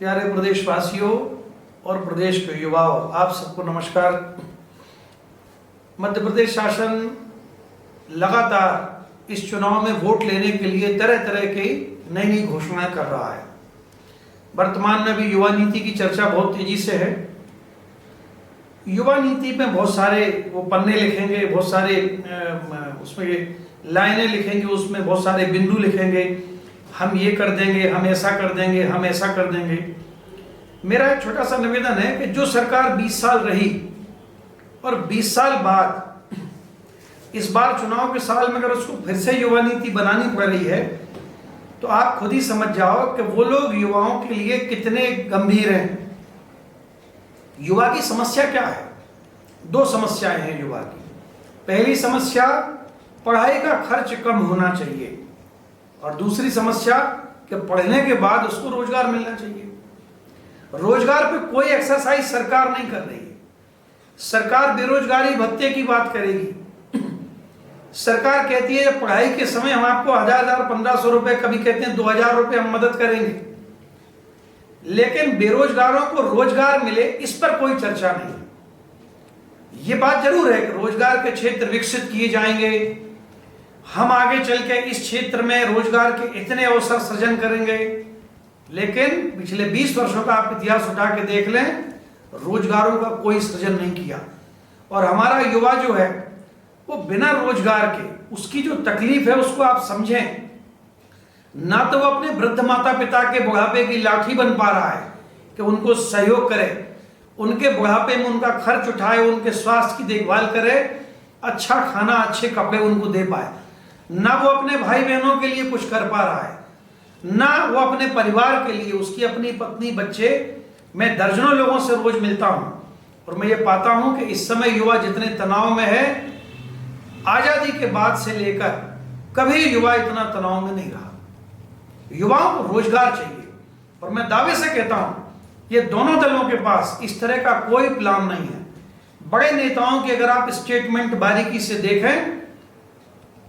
प्यारे प्रदेशवासियों और प्रदेश के युवाओं, आप सबको नमस्कार। मध्य प्रदेश शासन लगातार इस चुनाव में वोट लेने के लिए तरह तरह की नई नई घोषणाएं कर रहा है। वर्तमान में भी युवा नीति की चर्चा बहुत तेजी से है। युवा नीति में बहुत सारे वो पन्ने लिखेंगे, बहुत सारे उसमें लाइनें लिखेंगे, उसमें बहुत सारे बिंदु लिखेंगे, हम ये कर देंगे, हम ऐसा कर देंगे, हम ऐसा कर देंगे। मेरा एक छोटा सा निवेदन है कि जो सरकार 20 साल रही और 20 साल बाद इस बार चुनाव के साल में अगर उसको फिर से युवा नीति बनानी पड़ रही है तो आप खुद ही समझ जाओ कि वो लोग युवाओं के लिए कितने गंभीर हैं। युवा की समस्या क्या है? दो समस्याएं हैं युवा की। पहली समस्या, पढ़ाई का खर्च कम होना चाहिए, और दूसरी समस्या कि पढ़ने के बाद उसको रोजगार मिलना चाहिए। रोजगार पे कोई एक्सरसाइज सरकार नहीं कर रही है। सरकार बेरोजगारी भत्ते की बात करेगी। सरकार कहती है पढ़ाई के समय हम आपको 1000 1500 रुपए, कभी कहते हैं 2000 रुपए हम मदद करेंगे, लेकिन बेरोजगारों को रोजगार मिले इस पर कोई चर्चा नहीं। ये बात जरूर है कि रोजगार के क्षेत्र विकसित किए जाएंगे, हम आगे चल के इस क्षेत्र में रोजगार के इतने अवसर सृजन करेंगे, लेकिन पिछले 20 वर्षों का आप इतिहास उठा के देख लें, रोजगारों का कोई सृजन नहीं किया। और हमारा युवा जो है वो बिना रोजगार के, उसकी जो तकलीफ है उसको आप समझें। ना तो वो अपने वृद्ध माता पिता के बुढ़ापे की लाठी बन पा रहा है कि उनको सहयोग करे, उनके बुढ़ापे में उनका खर्च उठाए, उनके स्वास्थ्य की देखभाल करे, अच्छा खाना अच्छे कपड़े उनको दे पाए। ना वो अपने भाई बहनों के लिए कुछ कर पा रहा है, ना वो अपने परिवार के लिए, उसकी अपनी पत्नी बच्चे। मैं दर्जनों लोगों से रोज मिलता हूं और मैं ये पाता हूं कि इस समय युवा जितने तनाव में है, आजादी के बाद से लेकर कभी युवा इतना तनाव में नहीं रहा। युवाओं को रोजगार चाहिए, और मैं दावे से कहता हूं ये दोनों दलों के पास इस तरह का कोई प्लान नहीं है। बड़े नेताओं की अगर आप स्टेटमेंट बारीकी से देखें,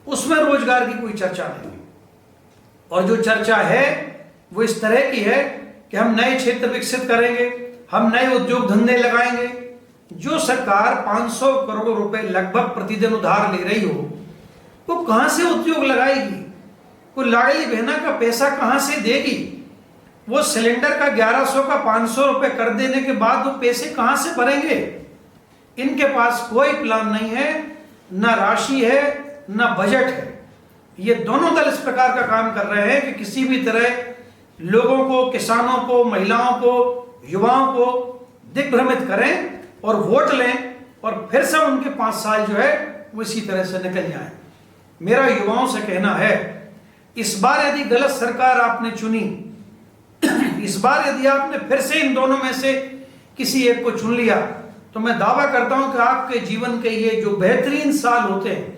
उसमें रोजगार की कोई चर्चा नहीं, और जो चर्चा है वो इस तरह की है कि हम नए क्षेत्र विकसित करेंगे, हम नए उद्योग धंधे लगाएंगे। जो सरकार 500 करोड़ रुपए लगभग प्रतिदिन उधार ले रही हो, वो कहां से उद्योग लगाएगी? वो लाडली बहना का पैसा कहां से देगी? वो सिलेंडर का 1100 का 500 रुपए कर देने के बाद वो पैसे कहां से भरेंगे? इनके पास कोई प्लान नहीं है, ना राशि है, ना बजट है। ये दोनों दल इस प्रकार का काम कर रहे हैं कि किसी भी तरह लोगों को, किसानों को, महिलाओं को, युवाओं को दिग्भ्रमित करें और वोट लें, और फिर से उनके 5 साल जो है वो इसी तरह से निकल जाए। मेरा युवाओं से कहना है, इस बार यदि गलत सरकार आपने चुनी, इस बार यदि आपने फिर से इन दोनों में से किसी एक को चुन लिया, तो मैं दावा करता हूं कि आपके जीवन के ये जो बेहतरीन साल होते हैं,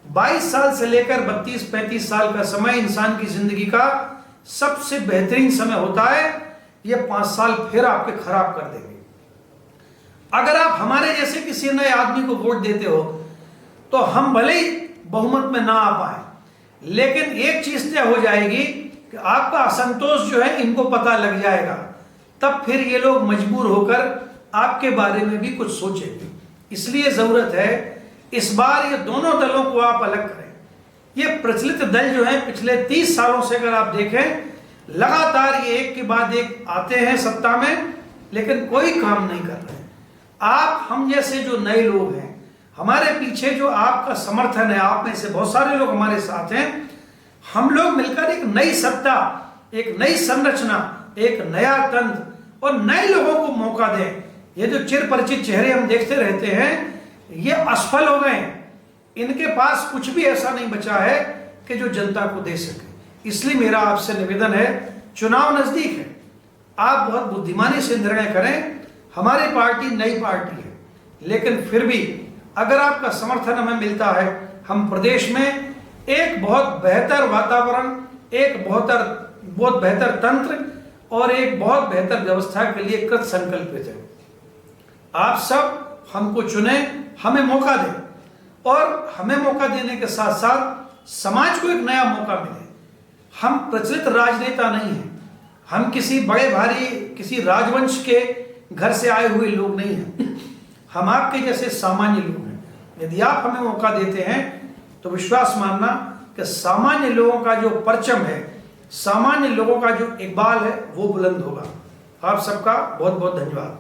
22 साल से लेकर 32-35 साल का समय इंसान की जिंदगी का सबसे बेहतरीन समय होता है, ये 5 साल फिर आपके खराब कर देंगे। अगर आप हमारे जैसे किसी नए आदमी को वोट देते हो तो हम भले ही बहुमत में ना आ पाए, लेकिन एक चीज तय हो जाएगी कि आपका असंतोष जो है इनको पता लग जाएगा, तब फिर ये लोग मजबूर होकर आपके बारे में भी कुछ सोचेंगे। इसलिए जरूरत है इस बार ये दोनों दलों को आप अलग करें। ये प्रचलित दल जो है पिछले 30 सालों से अगर आप देखें, लगातार ये एक के बाद एक आते हैं सत्ता में, लेकिन कोई काम नहीं कर रहे। आप हम जैसे जो नए लोग हैं, हमारे पीछे जो आपका समर्थन है, आप में से बहुत सारे लोग हमारे साथ हैं, हम लोग मिलकर एक नई सत्ता, एक नई संरचना, एक नया तंत्र और नए लोगों को मौका दें। ये जो चिर परिचित चेहरे हम देखते रहते हैं, ये असफल हो गए। इनके पास कुछ भी ऐसा नहीं बचा है कि जो जनता को दे सके। इसलिए मेरा आपसे निवेदन है, चुनाव नजदीक है, आप बहुत बुद्धिमानी से निर्णय करें। हमारी पार्टी नई पार्टी है, लेकिन फिर भी अगर आपका समर्थन हमें मिलता है, हम प्रदेश में एक बहुत बेहतर वातावरण, एक बहुत बेहतर तंत्र और एक बहुत बेहतर व्यवस्था के लिए कृत संकल्पित है। आप सब हमको चुने, हमें मौका दें, और हमें मौका देने के साथ साथ समाज को एक नया मौका मिले। हम प्रचलित राजनेता नहीं हैं, हम किसी बड़े भारी किसी राजवंश के घर से आए हुए लोग नहीं हैं, हम आपके जैसे सामान्य लोग हैं। यदि आप हमें मौका देते हैं तो विश्वास मानना कि सामान्य लोगों का जो परचम है, सामान्य लोगों का जो इकबाल है, वो बुलंद होगा। आप सबका बहुत बहुत धन्यवाद।